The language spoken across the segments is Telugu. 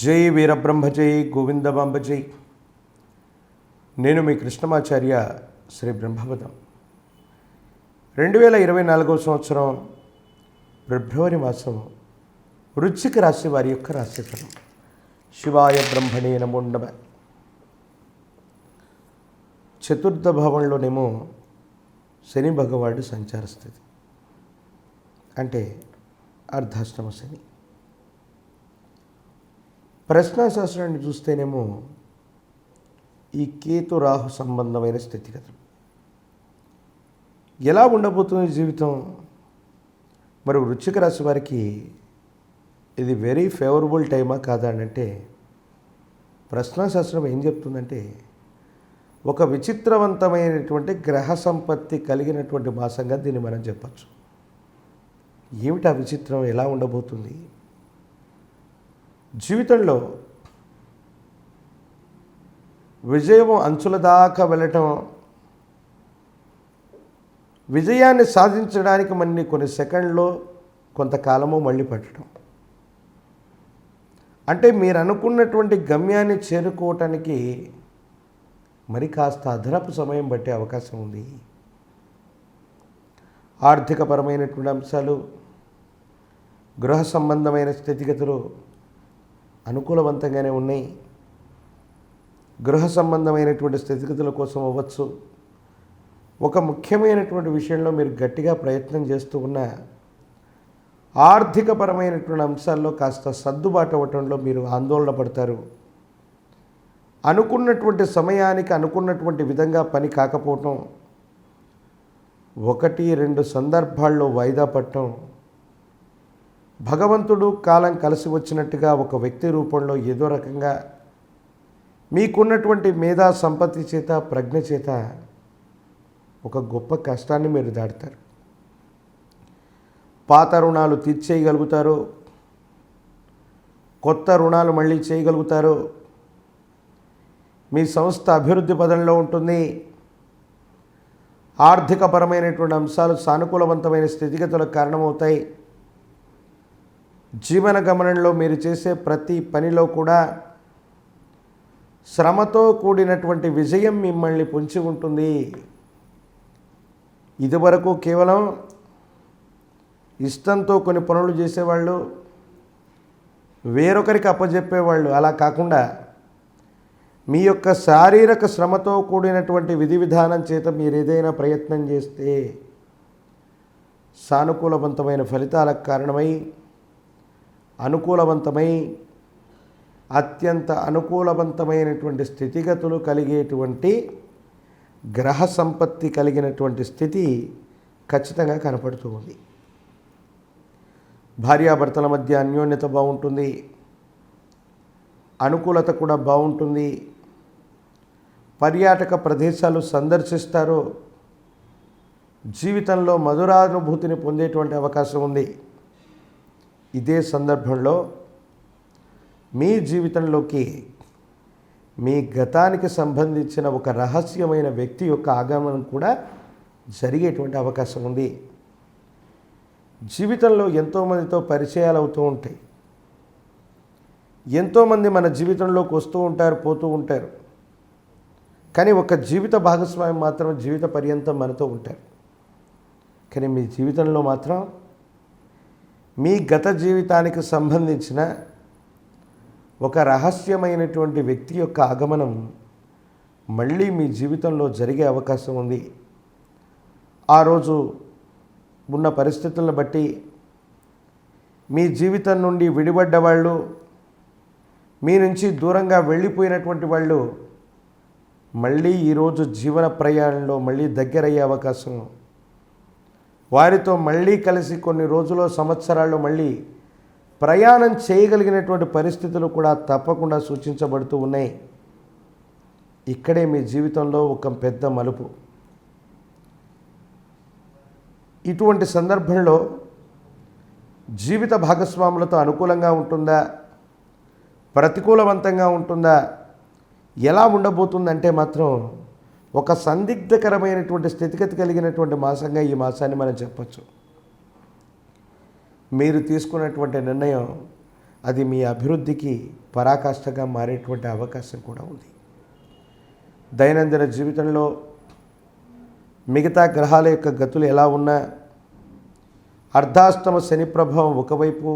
జై వీరబ్రహ్మ జై గోవిందమాంబ జై. నేను మీ కృష్ణమాచార్య శ్రీ బ్రహ్మపదం. 2024 సంవత్సరం ఫిబ్రవరి మాసం వృశ్చిక రాశి వారి యొక్క రాశిఫలం. శివాయ బ్రహ్మణే నమో నమః. చతుర్థ భావంలోనేమో శని భగవానుడు సంచార స్థితి, అంటే అర్ధాష్టమ శని. ప్రశ్నాశాస్త్రాన్ని చూస్తేనేమో ఈ కేతు రాహు సంబంధమైన స్థితిగతులు ఎలా ఉండబోతుంది జీవితం. మరి వృశ్చిక రాశి వారికి ఇది వెరీ ఫేవరబుల్ టైమా కాదా అని అంటే, ప్రశ్నాశాస్త్రం ఏం చెప్తుందంటే ఒక విచిత్రవంతమైనటువంటి గ్రహ సంపత్తి కలిగినటువంటి మాసంగా దీన్ని మనం చెప్పచ్చు. ఏమిటి ఆ విచిత్రం, ఎలా ఉండబోతుంది? జీవితంలో విజయం అంచుల దాకా వెళ్ళటం, విజయాన్ని సాధించడానికి కొన్ని సెకండ్లో కొంతకాలము మళ్ళీ పట్టడం, అంటే మీరు అనుకున్నటువంటి గమ్యాన్ని చేరుకోవటానికి మరి కాస్త అదనపు సమయం పట్టే అవకాశం ఉంది. ఆర్థికపరమైనటువంటి అంశాలు, గృహ సంబంధమైన స్థితిగతులు అనుకూలవంతంగానే ఉన్నాయి. గృహ సంబంధమైనటువంటి స్థితిగతుల కోసం అవ్వచ్చు, ఒక ముఖ్యమైనటువంటి విషయంలో మీరు గట్టిగా ప్రయత్నం చేస్తూ ఉన్న ఆర్థికపరమైనటువంటి అంశాల్లో కాస్త సర్దుబాటు అవ్వటంలో మీరు ఆందోళన పడతారు. అనుకున్నటువంటి సమయానికి అనుకున్నటువంటి విధంగా పని కాకపోవటం, 1-2 సందర్భాల్లో వాయిదా పడటం, భగవంతుడు కాలం కలిసి వచ్చినట్టుగా ఒక వ్యక్తి రూపంలో ఏదో రకంగా మీకున్నటువంటి మేధా సంపత్తి చేత, ప్రజ్ఞ చేత ఒక గొప్ప కష్టాన్ని మీరు దాటుతారు. పాత రుణాలు తీర్చేయగలుగుతారు, కొత్త రుణాలు మళ్ళీ చేయగలుగుతారు. మీ సంస్థ అభివృద్ధి పదంలో ఉంటుంది. ఆర్థికపరమైనటువంటి అంశాలు సానుకూలవంతమైన స్థితిగతులకు కారణమవుతాయి. జీవన గమనంలో మీరు చేసే ప్రతి పనిలో కూడా శ్రమతో కూడినటువంటి విజయం మిమ్మల్ని పొంచి ఉంటుంది. ఇదివరకు కేవలం ఇష్టంతో కొన్ని పనులు చేసేవాళ్ళు, వేరొకరికి అప్పజెప్పేవాళ్ళు. అలా కాకుండా మీ యొక్క శారీరక శ్రమతో కూడినటువంటి విధి విధానం చేత మీరు ఏదైనా ప్రయత్నం చేస్తే సానుకూలవంతమైన ఫలితాలకు కారణమై, అనుకూలవంతమై, అత్యంత అనుకూలవంతమైనటువంటి స్థితిగతులు కలిగేటువంటి గ్రహ సంపత్తి కలిగినటువంటి స్థితి ఖచ్చితంగా కనపడుతూ ఉంది. భార్యాభర్తల మధ్య అన్యోన్యత బాగుంటుంది, అనుకూలత కూడా బాగుంటుంది. పర్యాటక ప్రదేశాలు సందర్శిస్తారు, జీవితంలో మధురానుభూతిని పొందేటువంటి అవకాశం ఉంది. ఇదే సందర్భంలో మీ జీవితంలోకి మీ గతానికి సంబంధించిన ఒక రహస్యమైన వ్యక్తి యొక్క ఆగమనం కూడా జరిగేటువంటి అవకాశం ఉంది. జీవితంలో ఎంతోమందితో పరిచయాలు అవుతూ ఉంటాయి. ఎంతోమంది మన జీవితంలోకి వస్తూ ఉంటారు, పోతూ ఉంటారు. కానీ ఒక జీవిత భాగస్వామి మాత్రం జీవిత పర్యంతం మనతో ఉంటారు. కానీ మీ జీవితంలో మాత్రం మీ గత జీవితానికి సంబంధించిన ఒక రహస్యమైనటువంటి వ్యక్తి యొక్క ఆగమనం మళ్ళీ మీ జీవితంలో జరిగే అవకాశం ఉంది. ఆ రోజు ఉన్న పరిస్థితులను బట్టి మీ జీవితం నుండి విడిపడ్డ వాళ్ళు, మీ నుంచి దూరంగా వెళ్ళిపోయినటువంటి వాళ్ళు మళ్ళీ ఈరోజు జీవన ప్రయాణంలో మళ్ళీ దగ్గరయ్యే అవకాశం, వారితో మళ్ళీ కలిసి కొన్ని రోజులు, సంవత్సరాల్లో మళ్ళీ ప్రయాణం చేయగలిగినటువంటి పరిస్థితులు కూడా తప్పకుండా సూచించబడుతూ ఉన్నాయి. ఇక్కడే మీ జీవితంలో ఒక పెద్ద మలుపు. ఇటువంటి సందర్భంలో జీవిత భాగస్వాములతో అనుకూలంగా ఉంటుందా, ప్రతికూలవంతంగా ఉంటుందా, ఎలా ఉండబోతుందంటే మాత్రం ఒక సందిగ్ధకరమైనటువంటి స్థితిగతి కలిగినటువంటి మాసంగా ఈ మాసాన్ని మనం చెప్పచ్చు. మీరు తీసుకున్నటువంటి నిర్ణయం అది మీ అభివృద్ధికి పరాకాష్ఠగా మారేటువంటి అవకాశం కూడా ఉంది. దైనందిన జీవితంలో మిగతా గ్రహాల యొక్క గతులు ఎలా ఉన్నా అర్ధాష్టమ శని ప్రభావం ఒకవైపు,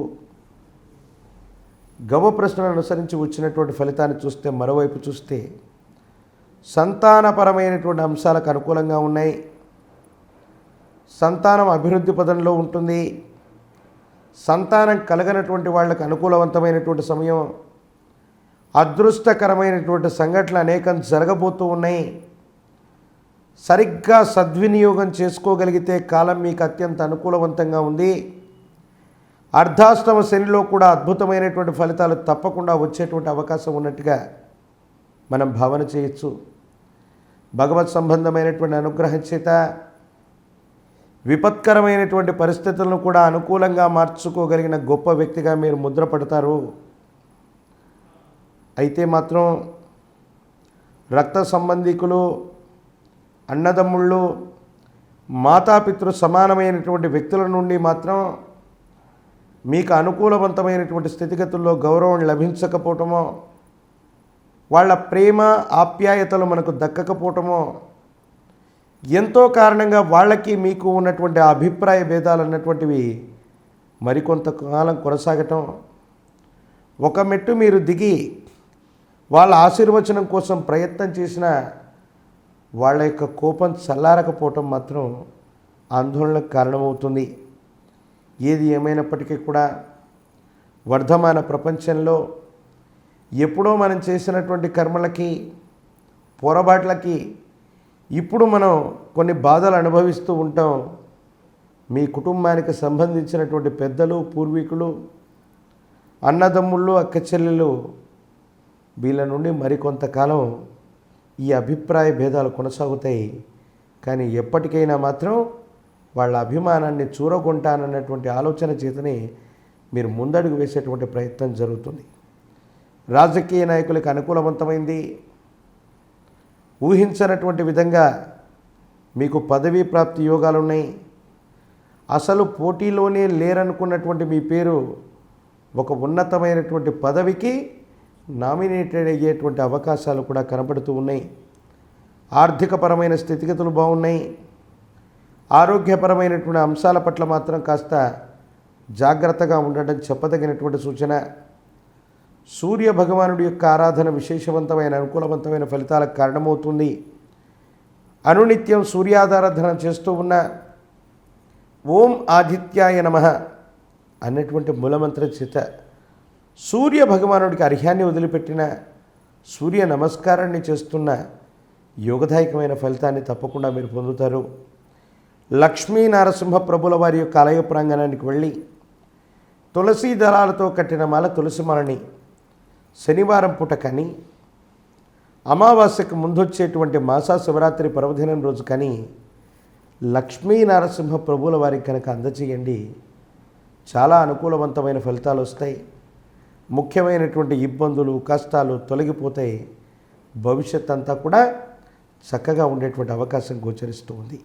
గవ ప్రశ్నలను అనుసరించి వచ్చినటువంటి ఫలితాన్ని చూస్తే మరోవైపు చూస్తే సంతానపరమైనటువంటి అంశాలకు అనుకూలంగా ఉన్నాయి. సంతానం అభివృద్ధి పదంలో ఉంటుంది. సంతానం కలగనటువంటి వాళ్ళకు అనుకూలవంతమైనటువంటి సమయం. అదృష్టకరమైనటువంటి సంఘటనలు అనేకం జరగబోతూ ఉన్నాయి. సరిగ్గా సద్వినియోగం చేసుకోగలిగితే కాలం మీకు అత్యంత అనుకూలవంతంగా ఉంది. అర్ధాష్టమ శనిలో కూడా అద్భుతమైనటువంటి ఫలితాలు తప్పకుండా వచ్చేటువంటి అవకాశం ఉన్నట్టుగా మనం భావన చేయొచ్చు. భగవత్ సంబంధమైనటువంటి అనుగ్రహం చేత విపత్కరమైనటువంటి పరిస్థితులను కూడా అనుకూలంగా మార్చుకోగలిగిన గొప్ప వ్యక్తిగా మీరు ముద్రపడతారు. అయితే మాత్రం రక్త సంబంధికులు, అన్నదమ్ముళ్ళు, మాతాపితృ సమానమైనటువంటి వ్యక్తుల నుండి మాత్రం మీకు అనుకూలవంతమైనటువంటి స్థితిగతుల్లో గౌరవం లభించకపోవటమో, వాళ్ళ ప్రేమ ఆప్యాయతలు మనకు దక్కకపోవటమో, ఎంతో కారణంగా వాళ్ళకి మీకు ఉన్నటువంటి అభిప్రాయ భేదాలు అన్నటువంటివి మరికొంతకాలం కొనసాగటం, ఒక మెట్టు మీరు దిగి వాళ్ళ ఆశీర్వచనం కోసం ప్రయత్నం చేసిన వాళ్ళ యొక్క కోపం చల్లారకపోవటం మాత్రం ఆందోళనకు కారణమవుతుంది. ఏది ఏమైనప్పటికీ కూడా వర్ధమాన ప్రపంచంలో ఎప్పుడో మనం చేసినటువంటి కర్మలకి, పొరపాట్లకి ఇప్పుడు మనం కొన్ని బాధలు అనుభవిస్తూ ఉంటాం. మీ కుటుంబానికి సంబంధించినటువంటి పెద్దలు, పూర్వీకులు, అన్నదమ్ముళ్ళు, అక్క చెల్లెలు వీళ్ళ నుండి మరికొంతకాలం ఈ అభిప్రాయ భేదాలు కొనసాగుతాయి. కానీ ఎప్పటికైనా మాత్రం వాళ్ళ అభిమానాన్ని చూరగొంటానన్నటువంటి ఆలోచన చేతనే మీరు ముందడుగు వేసేటువంటి ప్రయత్నం జరుగుతుంది. రాజకీయ నాయకులకు అనుకూలవంతమైంది. ఊహించనటువంటి విధంగా మీకు పదవీ ప్రాప్తి యోగాలు ఉన్నాయి. అసలు పోటీలోనే లేరనుకున్నటువంటి మీ పేరు ఒక ఉన్నతమైనటువంటి పదవికి నామినేటెడ్ అయ్యేటువంటి అవకాశాలు కూడా కనబడుతూ ఉన్నాయి. ఆర్థికపరమైన స్థితిగతులు బాగున్నాయి. ఆరోగ్యపరమైనటువంటి అంశాల పట్ల మాత్రం కాస్త జాగ్రత్తగా ఉండడం చెప్పదగినటువంటి సూచన. సూర్య భగవానుడి యొక్క ఆరాధన విశేషవంతమైన అనుకూలవంతమైన ఫలితాలకు కారణమవుతుంది. అనునిత్యం సూర్యారాధన చేస్తూ ఉన్న ఓం ఆదిత్యాయ నమః అన్నటువంటి మూలమంత్రం చేత సూర్య భగవానుడికి అర్ఘ్యాన్ని వదిలిపెట్టిన, సూర్య నమస్కారాన్ని చేస్తున్న యోగదాయకమైన ఫలితాన్ని తప్పకుండా మీరు పొందుతారు. లక్ష్మీ నరసింహ ప్రభుల వారి యొక్క ఆలయ ప్రాంగణానికి వెళ్ళి తులసీ దళాలతో కట్టిన మాల, తులసి మాలని శనివారం పూట కానీ, అమావాస్యకు ముందొచ్చేటువంటి మాసా శివరాత్రి పర్వదినం రోజు కానీ లక్ష్మీ నరసింహ ప్రభుల వారికి కనుక అందచేయండి. చాలా అనుకూలవంతమైన ఫలితాలు వస్తాయి. ముఖ్యమైనటువంటి ఇబ్బందులు, కష్టాలు తొలగిపోతాయి. భవిష్యత్ అంతా కూడా చక్కగా ఉండేటువంటి అవకాశం గోచరిస్తూ ఉంది.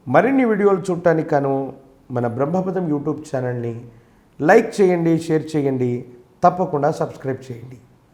మరిన్ని వీడియోలు చూడటానికి గాను మన బ్రహ్మపదం యూట్యూబ్ ఛానల్ని లైక్ చేయండి, షేర్ చేయండి, తప్పకుండా సబ్స్క్రైబ్ చేయండి.